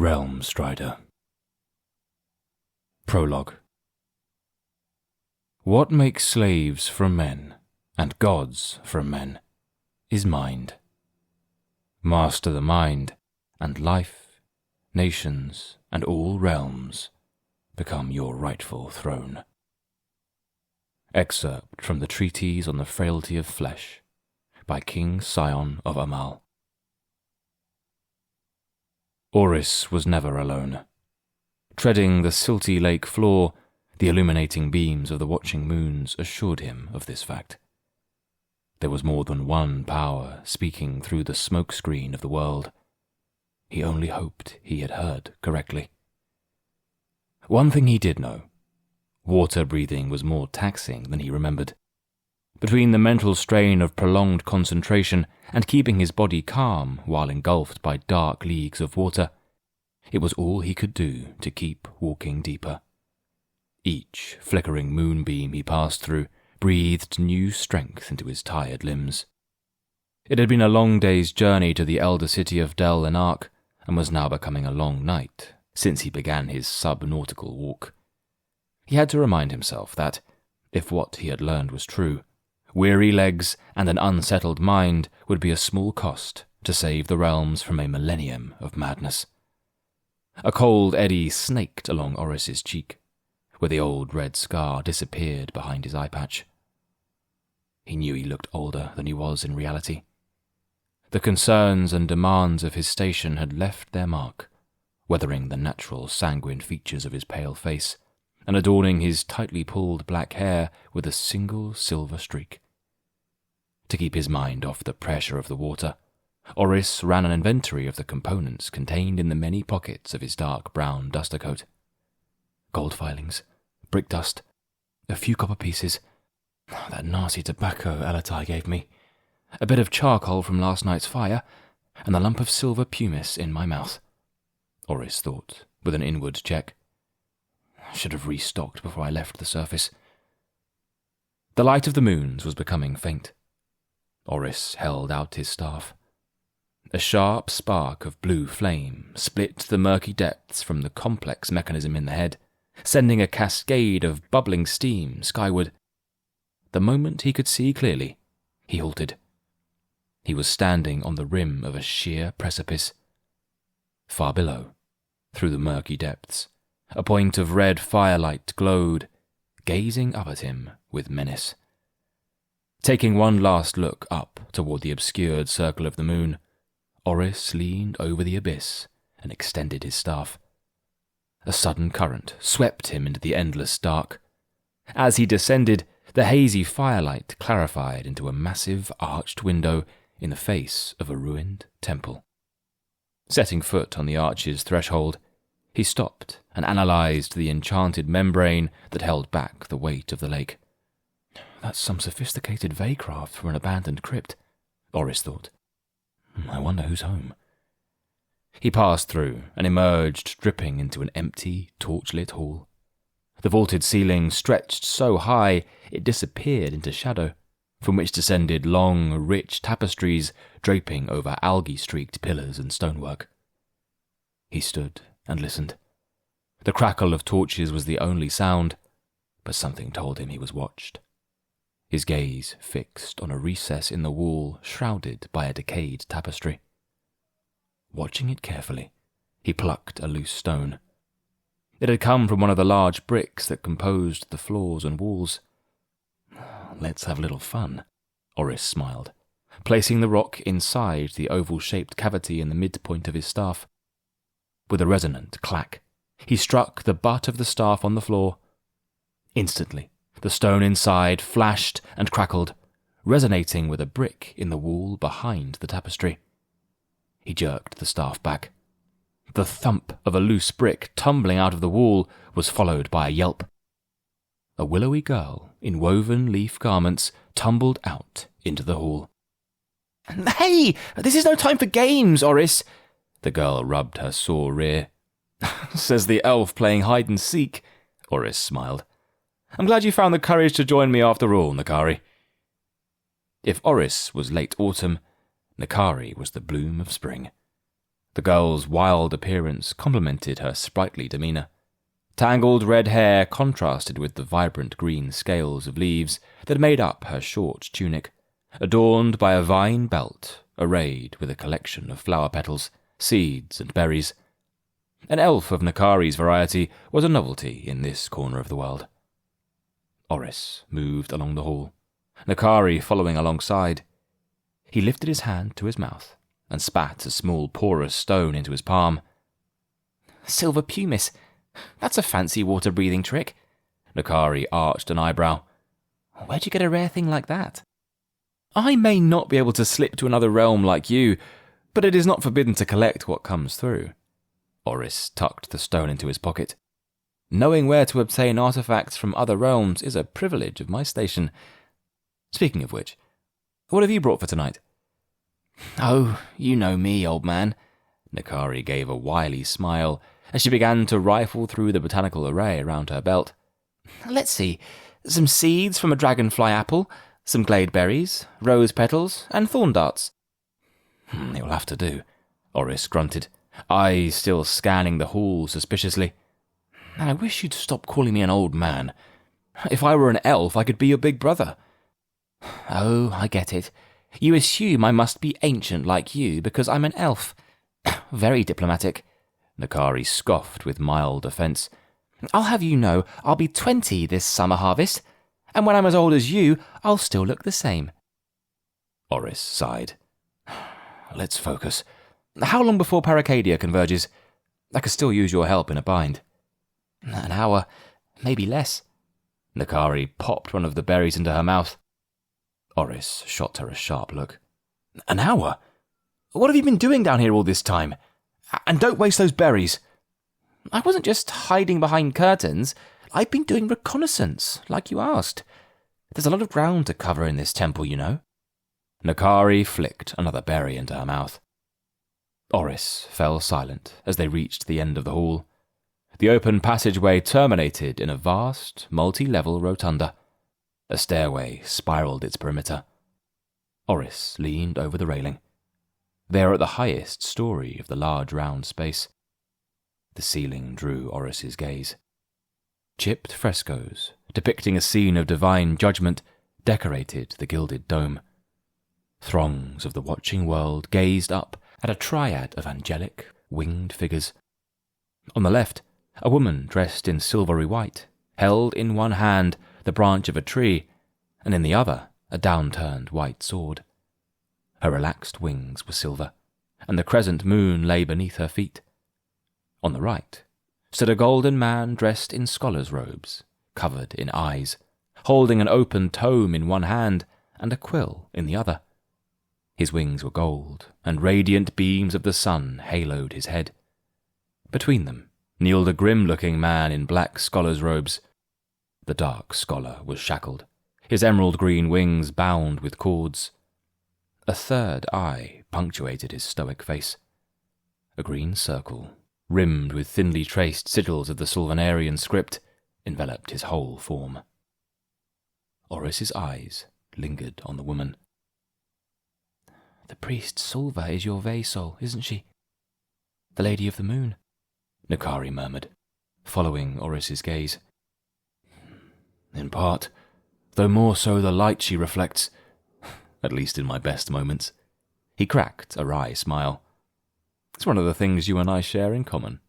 Realm Strider. Prologue. What makes slaves from men, and gods from men, is mind. Master the mind, and life, nations, and all realms become your rightful throne. Excerpt from the Treatise on the Frailty of Flesh by King Sion of Amal. Oris was never alone. Treading the silty lake floor, the illuminating beams of the watching moons assured him of this fact. There was more than one power speaking through the smoke screen of the world. He only hoped he had heard correctly. One thing he did know. Water breathing was more taxing than he remembered. Between the mental strain of prolonged concentration and keeping his body calm while engulfed by dark leagues of water, it was all he could do to keep walking deeper. Each flickering moonbeam he passed through breathed new strength into his tired limbs. It had been a long day's journey to the elder city of Del Enark, and was now becoming a long night since he began his sub-nautical walk. He had to remind himself that, if what he had learned was true, weary legs and an unsettled mind would be a small cost to save the realms from a millennium of madness. A cold eddy snaked along Oris's cheek, where the old red scar disappeared behind his eye patch. He knew he looked older than he was in reality. The concerns and demands of his station had left their mark, weathering the natural sanguine features of his pale face, and adorning his tightly pulled black hair with a single silver streak. To keep his mind off the pressure of the water, Oris ran an inventory of the components contained in the many pockets of his dark brown duster coat. Gold filings, brick dust, a few copper pieces, that nasty tobacco Elatai gave me, a bit of charcoal from last night's fire, and a lump of silver pumice in my mouth, Oris thought, with an inward check. I should have restocked before I left the surface. The light of the moons was becoming faint. Oris held out his staff. A sharp spark of blue flame split the murky depths from the complex mechanism in the head, sending a cascade of bubbling steam skyward. The moment he could see clearly, he halted. He was standing on the rim of a sheer precipice. Far below, through the murky depths, a point of red firelight glowed, gazing up at him with menace. Taking one last look up toward the obscured circle of the moon, Oris leaned over the abyss and extended his staff. A sudden current swept him into the endless dark. As he descended, the hazy firelight clarified into a massive arched window in the face of a ruined temple. Setting foot on the arch's threshold, he stopped and analyzed the enchanted membrane that held back the weight of the lake. That's some sophisticated veycraft for an abandoned crypt, Oris thought. I wonder who's home. He passed through and emerged dripping into an empty, torch-lit hall. The vaulted ceiling stretched so high it disappeared into shadow, from which descended long, rich tapestries draping over algae-streaked pillars and stonework. He stood and listened. The crackle of torches was the only sound, but something told him he was watched. His gaze fixed on a recess in the wall shrouded by a decayed tapestry. Watching it carefully, he plucked a loose stone. It had come from one of the large bricks that composed the floors and walls. Let's have a little fun, Oris smiled, placing the rock inside the oval-shaped cavity in the midpoint of his staff. With a resonant clack, he struck the butt of the staff on the floor. Instantly, the stone inside flashed and crackled, resonating with a brick in the wall behind the tapestry. He jerked the staff back. The thump of a loose brick tumbling out of the wall was followed by a yelp. A willowy girl in woven leaf garments tumbled out into the hall. "Hey, this is no time for games, Oris!" The girl rubbed her sore rear. "Says the elf playing hide-and-seek," Oris smiled. "I'm glad you found the courage to join me after all, Nakari." If Oris was late autumn, Nakari was the bloom of spring. The girl's wild appearance complemented her sprightly demeanour. Tangled red hair contrasted with the vibrant green scales of leaves that made up her short tunic, adorned by a vine belt arrayed with a collection of flower petals, seeds, and berries. An elf of Nakari's variety was a novelty in this corner of the world. Oris moved along the hall, Nakari following alongside. He lifted his hand to his mouth and spat a small porous stone into his palm. "Silver pumice. That's a fancy water-breathing trick." Nakari arched an eyebrow. "Where'd you get a rare thing like that?" "I may not be able to slip to another realm like you, but it is not forbidden to collect what comes through." Oris tucked the stone into his pocket. "Knowing where to obtain artifacts from other realms is a privilege of my station. Speaking of which, what have you brought for tonight?" "Oh, you know me, old man." Nakari gave a wily smile as she began to rifle through the botanical array around her belt. "Let's see. Some seeds from a dragonfly apple, some glade berries, rose petals, and thorn darts." "It will have to do," Oris grunted, eyes still scanning the hall suspiciously. "I wish you'd stop calling me an old man. If I were an elf, I could be your big brother." "Oh, I get it. You assume I must be ancient like you because I'm an elf. Very diplomatic." Nakari scoffed with mild offence. "I'll have you know I'll be 20 this summer harvest, and when I'm as old as you, I'll still look the same." Oris sighed. "Let's focus. How long before Paracadia converges? I could still use your help in a bind." "An hour, maybe less." Nakari popped one of the berries into her mouth. Oris shot her a sharp look. "An hour? What have you been doing down here all this time? And don't waste those berries." "I wasn't just hiding behind curtains. I've been doing reconnaissance, like you asked. There's a lot of ground to cover in this temple, you know." Nakari flicked another berry into her mouth. Oris fell silent as they reached the end of the hall. The open passageway terminated in a vast, multi-level rotunda. A stairway spiraled its perimeter. Oris leaned over the railing. They were at the highest story of the large round space. The ceiling drew Oris's gaze. Chipped frescoes, depicting a scene of divine judgment, decorated the gilded dome. Throngs of the watching world gazed up at a triad of angelic, winged figures. On the left, a woman dressed in silvery white held in one hand the branch of a tree, and in the other a downturned white sword. Her relaxed wings were silver, and the crescent moon lay beneath her feet. On the right stood a golden man dressed in scholar's robes, covered in eyes, holding an open tome in one hand and a quill in the other. His wings were gold, and radiant beams of the sun haloed his head. Between them kneeled a grim-looking man in black scholar's robes. The dark scholar was shackled, his emerald-green wings bound with cords. A third eye punctuated his stoic face. A green circle, rimmed with thinly traced sigils of the Sylvanarian script, enveloped his whole form. Oris's eyes lingered on the woman. "The priest Sulva is your vassal, isn't she? The Lady of the Moon," Nakari murmured, following Oris's gaze. "In part, though more so the light she reflects, at least in my best moments." He cracked a wry smile. "It's one of the things you and I share in common."